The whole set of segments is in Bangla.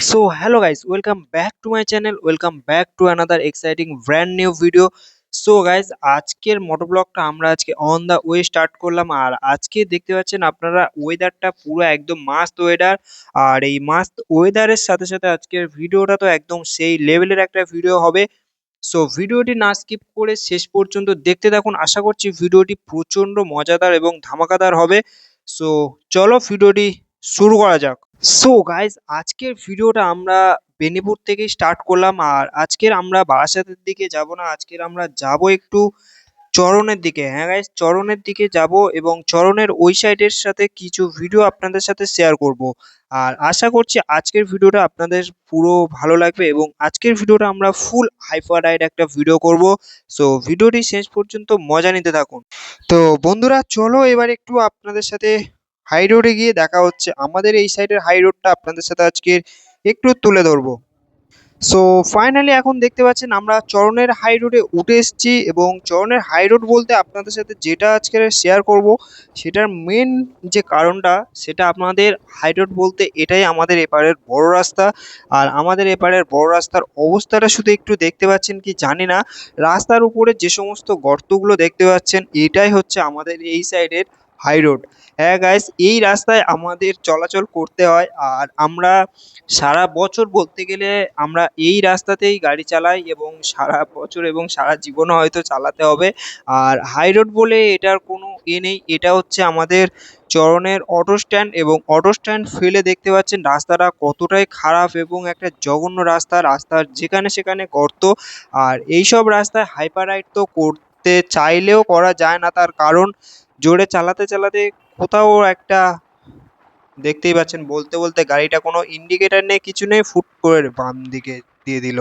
So hello guys, welcome back to my channel. Welcome back to another exciting brand new video. So guys, আজকের মোটোব্লগটা আমরা আজকে অন দা ওয়ে স্টার্ট করলাম। আর আজকে দেখতে পাচ্ছেন আপনারা ওয়েদারটা পুরো একদম মাস্ত ওয়েদার। আর এই মাস্ত ওয়েদারের সাথে সাথে আজকের ভিডিওটা তো একদম সেই লেভেলের একটা ভিডিও হবে। সো ভিডিওটি না স্কিপ করে শেষ পর্যন্ত দেখতে থাকুন। আশা করছি ভিডিওটি প্রচন্ড মজাদার এবং ধামাকাদার হবে। সো চলো ভিডিওটি শুরু করা যাক। সো গাইজ, আজকের ভিডিওটা আমরা বেনিপুর থেকে স্টার্ট করলাম। আর আজকের আমরা বারাসাতের দিকে যাব না, আজকের আমরা যাব একটু চরণের দিকে। হ্যাঁ গাইজ, চরণের দিকে যাব এবং চরণের ওই সাইডের সাথে কিছু ভিডিও আপনাদের সাথে শেয়ার করব। আর আশা করছি আজকের ভিডিওটা আপনাদের পুরো ভালো লাগবে এবং আজকের ভিডিওটা আমরা ফুল হাইপার রাইড একটা ভিডিও করব। সো ভিডিওটি শেষ পর্যন্ত মজা নিতে থাকুন। তো বন্ধুরা চলো এবার একটু আপনাদের সাথে হাই রোডে গিয়ে দেখা হচ্ছে। আমাদের এই সাইডের হাই রোডটা আপনাদের সাথে আজকে একটু তুলে ধরবো। সো ফাইনালি এখন দেখতে পাচ্ছেন আমরা চরণের হাই রোডে উঠে এসেছি এবং চরণের হাই রোড বলতে আপনাদের সাথে যেটা আজকে শেয়ার করব সেটার মেন যে কারণটা, সেটা আপনাদের হাই রোড বলতে এটাই আমাদের এপারের বড় রাস্তা। আর আমাদের এপারের বড় রাস্তার অবস্থাটা শুধু একটু দেখতে পাচ্ছেন কি জানি না, রাস্তার উপরে যে সমস্ত গর্তগুলো দেখতে পাচ্ছেন এটাই হচ্ছে আমাদের এই সাইডের হাই রোড। হ্যাঁ গাইস, এই রাস্তায় আমাদের চলাচল করতে হয়। আর আমরা সারা বছর বলতে গেলে আমরা এই রাস্তাতেই গাড়ি চালাই এবং সারা বছর এবং সারা জীবনও হয়তো চালাতে হবে। আর হাই রোড বলে এটার কোনো নেই, এটা হচ্ছে আমাদের চরণের অটো স্ট্যান্ড এবং অটো স্ট্যান্ড ফেলে দেখতে পাচ্ছেন রাস্তাটা কতটাই খারাপ এবং একটা জঘন্য রাস্তা, রাস্তার যেখানে সেখানে গর্ত। আর এইসব রাস্তায় হাইপার রাইড তো করতে চাইলেও করা যায় না, তার কারণ জোরে চালাতে চালাতে কোথাও একটা দেখতেই পাচ্ছেন বলতে বলতে গাড়িটা কোনো ইন্ডিকেটর নেই, কিছু নেই, ফুট করে বাম দিকে দিয়ে দিল।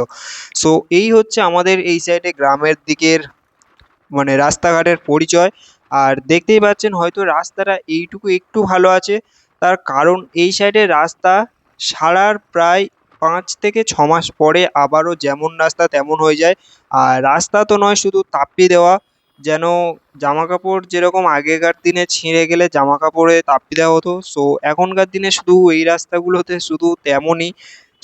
সো এই হচ্ছে আমাদের এই সাইডে গ্রামের দিকের মানে রাস্তাঘাটের পরিচয়। আর দেখতেই পাচ্ছেন হয়তো রাস্তাটা এইটুকু একটু ভালো আছে, তার কারণ এই সাইডের রাস্তা সারার প্রায় 5 থেকে 6 মাস পরে আবারও যেমন রাস্তা তেমন হয়ে যায়। আর রাস্তা তো নয় শুধু তাপ্পি দেওয়া, যেন জামা কাপড় যেরকম আগেকার দিনে ছিঁড়ে গেলে জামা কাপড়ে তাপ্পি দেওয়া হতো, সো এখনকার দিনে শুধু এই রাস্তাগুলোতে শুধু তেমনই,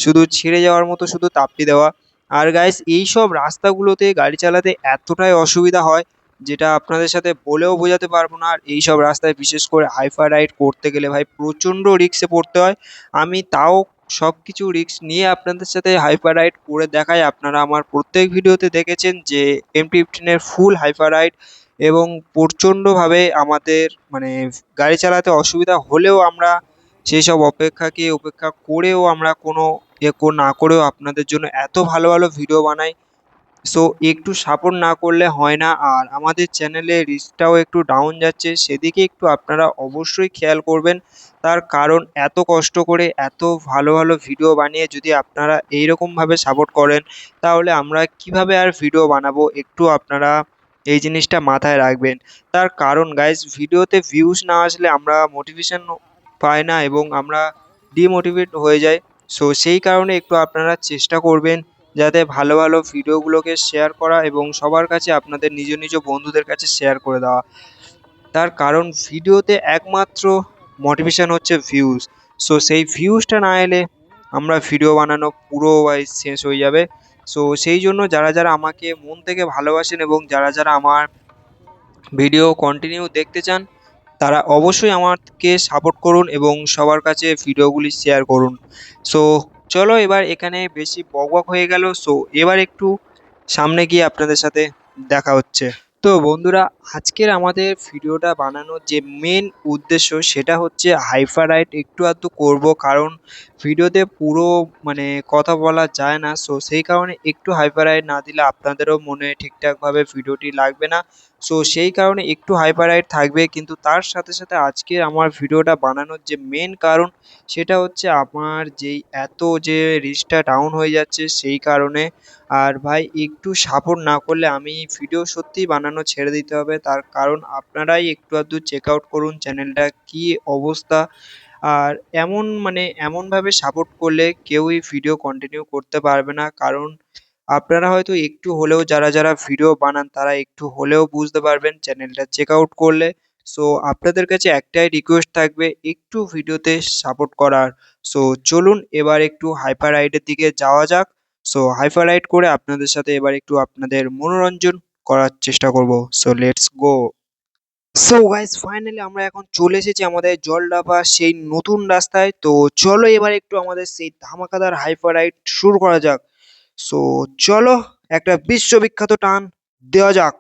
শুধু ছিঁড়ে যাওয়ার মতো শুধু তাপ্পি দেওয়া। আর গাইস, এই সব রাস্তাগুলোতে গাড়ি চালাতে এতটাই অসুবিধা হয় যেটা আপনাদের সাথে বলেও বোঝাতে পারবো না। আর এই সব রাস্তায় বিশেষ করে হাইফাই রাইড করতে গেলে ভাই প্রচণ্ড রিস্কে পড়তে হয়। আমি তাও সব কিছু রিস্ক নিয়ে আপনাদের সাথে হাইপার রাইড করে দেখাই। আপনারা আমার প্রত্যেক ভিডিওতে দেখেছেন যে M15-এর ফুল হাইপার রাইড এবং প্রচণ্ডভাবে আমাদের মানে গাড়ি চালাতে অসুবিধা হলেও আমরা সেই সব অপেক্ষাকে উপেক্ষা করেও আমরা কোনো না করেও আপনাদের জন্য এত ভালো ভালো ভিডিও বানাই। সো একটু সাপোর্ট না করলে হয় না। আর আমাদের চ্যানেলে রিচটাও একটু ডাউন যাচ্ছে, সেদিকে একটু আপনারা অবশ্যই খেয়াল করবেন। তার কারণ এত কষ্ট করে এত ভালো ভালো ভিডিও বানিয়ে যদি আপনারা এইরকমভাবে সাপোর্ট করেন তাহলে আমরা কিভাবে আর ভিডিও বানাবো, একটু আপনারা এই জিনিসটা মাথায় রাখবেন। তার কারণ গাইজ, ভিডিওতে ভিউজ না আসলে আমরা মোটিভেশন পাই না এবং আমরা ডিমোটিভেট হয়ে যাই। সো সেই কারণে একটু আপনারা চেষ্টা করবেন যাতে ভালো ভালো ভিডিওগুলোকে শেয়ার করা এবং সবার কাছে আপনাদের নিজ নিজ বন্ধুদের কাছে শেয়ার করে দেওয়া। তার কারণ ভিডিওতে একমাত্র মোটিভেশন হচ্ছে ভিউজ। সো সেই ভিউজটা না এলে আমরা ভিডিও বানানো পুরো শেষ হয়ে যাবে। সো সেই জন্য যারা যারা আমাকে মন থেকে ভালোবাসেন এবং যারা যারা আমার ভিডিও কন্টিনিউ দেখতে চান তারা অবশ্যই আমাকে সাপোর্ট করুন এবং সবার কাছে ভিডিওগুলি শেয়ার করুন। সো চলো এবার এখানে বেশি বকবক হয়ে গেল। সো এবার একটু সামনে গিয়ে আপনাদের সাথে দেখা হচ্ছে। তো বন্ধুরা, আজকের আমাদের ভিডিওটা বানানোর যে মেন উদ্দেশ্য সেটা হচ্ছে হাইপার রাইড একটু আধটু করবো, কারণ ভিডিওতে পুরো মানে কথা বলা যায় না। সো সেই কারণে একটু হাইপার রাইড না দিলে আপনাদেরও মনে ঠিকঠাকভাবে ভিডিওটি লাগবে না। সো সেই কারণে একটু হাইপার রাইড থাকবে, কিন্তু তার সাথে সাথে আজকে আমার ভিডিওটা বানানোর যে মেন কারণ সেটা হচ্ছে আমার যেই এত যে রিচটা ডাউন হয়ে যাচ্ছে সেই কারণে। আর ভাই একটু সাপোর্ট না করলে আমি ভিডিও সত্যিই বানানো ছেড়ে দিতে হবে, তার কারণ আপনারাই একটু আধটু চেক আউট করুন চ্যানেলটা কী অবস্থা। আর এমন মানে এমনভাবে সাপোর্ট করলে কেউই ভিডিও কন্টিনিউ করতে পারবে না, কারণ আপনারা হয়তো একটু হলেও যারা যারা ভিডিও বানান তারা একটু হলেও বুঝতে পারবেন চ্যানেলটা চেক আউট করলে। সো আপনাদের কাছে একটাই রিকোয়েস্ট থাকবে একটু ভিডিওতে সাপোর্ট করার। সো চলুন এবার একটু হাইপার রাইডের দিকে যাওয়া যাক। সো হাইপার রাইড করে আপনাদের সাথে এবার একটু আপনাদের মনোরঞ্জন করার চেষ্টা করব। So let's go. So guys finally আমরা এখন চলে এসেছি আমাদের জলডাবা সেই নতুন রাস্তায়। তো চলো এবার একটু আমাদের সেই ধামাকাদার হাইপার রাইড শুরু করা যাক। সো চলো একটা বিশ্ববিখ্যাত টান দেওয়া যাক।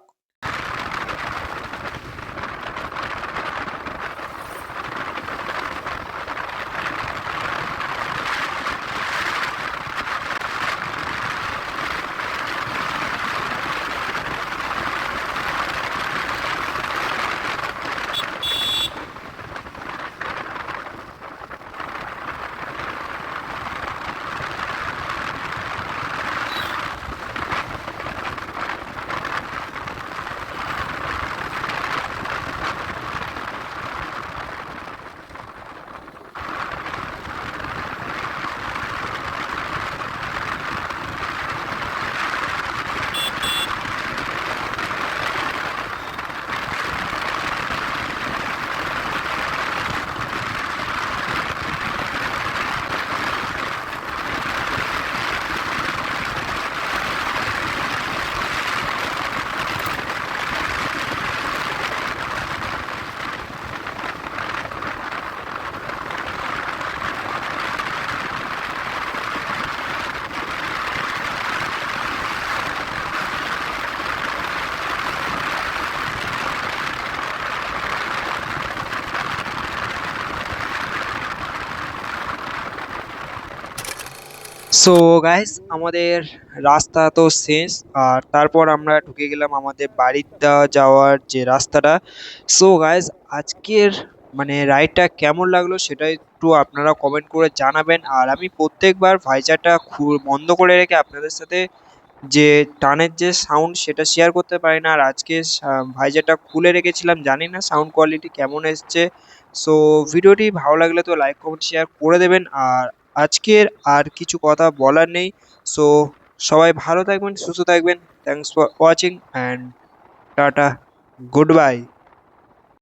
সো গাইস আমাদের রাস্তা তো শেষ, আর তারপর আমরা ঢুকে গেলাম আমাদের বাড়িতে যাওয়ার যে রাস্তাটা। সো গাইস আজকের মানে রাইডটা কেমন লাগলো সেটা একটু আপনারা কমেন্ট করে জানাবেন। আর আমি প্রত্যেকবার ভাইজারটা বন্ধ করে রেখে আপনাদের সাথে যে টানের যে সাউন্ড সেটা শেয়ার করতে পারি না। আর আজকে ভাইজারটা খুলে রেখেছিলাম, জানি না সাউন্ড কোয়ালিটি কেমন এসছে। সো ভিডিওটি ভালো লাগলে তো লাইক কমেন্ট শেয়ার করে দেবেন। আর আজকের আর কিছু কথা বলার নেই। সো সবাই ভালো থাকবেন, সুস্থ থাকবেন। Thanks for watching and tata, good bye.